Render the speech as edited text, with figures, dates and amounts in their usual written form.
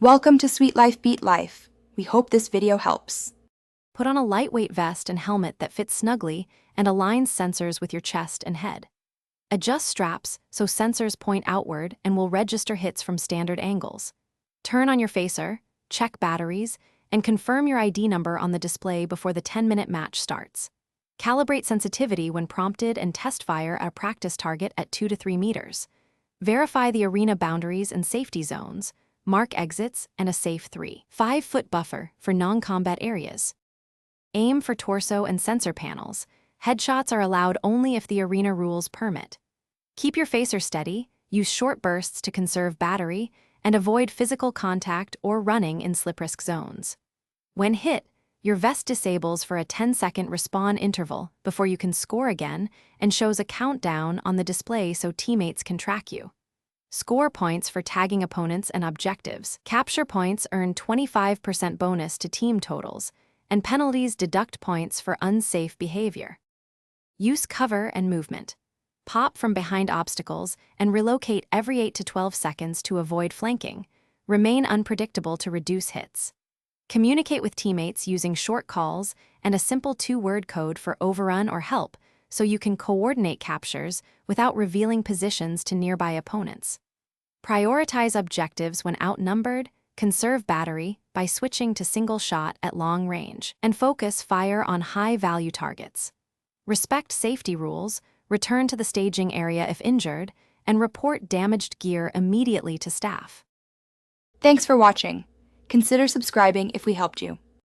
Welcome to Sweet Life Beat Life. We hope this video helps. Put on a lightweight vest and helmet that fits snugly and aligns sensors with your chest and head. Adjust straps so sensors point outward and will register hits from standard angles. Turn on your facer, check batteries, and confirm your ID number on the display before the 10-minute match starts. Calibrate sensitivity when prompted and test fire at a practice target at 2 to 3 meters. Verify the arena boundaries and safety zones. Mark exits and a safe 3-5-foot buffer for non-combat areas. Aim for torso and sensor panels. Headshots are allowed only if the arena rules permit. Keep your facer steady, use short bursts to conserve battery, and avoid physical contact or running in slip-risk zones. When hit, your vest disables for a 10-second respawn interval before you can score again and shows a countdown on the display so teammates can track you. Score points for tagging opponents and objectives. Capture points earn 25% bonus to team totals, and penalties deduct points for unsafe behavior. Use cover and movement. Pop from behind obstacles and relocate every 8 to 12 seconds to avoid flanking. Remain unpredictable to reduce hits. Communicate with teammates using short calls and a simple 2-word code for overrun or help, so you can coordinate captures without revealing positions to nearby opponents. Prioritize objectives when outnumbered, conserve battery by switching to single shot at long range, and focus fire on high-value targets. Respect safety rules, return to the staging area if injured, and report damaged gear immediately to staff. Thanks for watching. Consider subscribing if we helped you.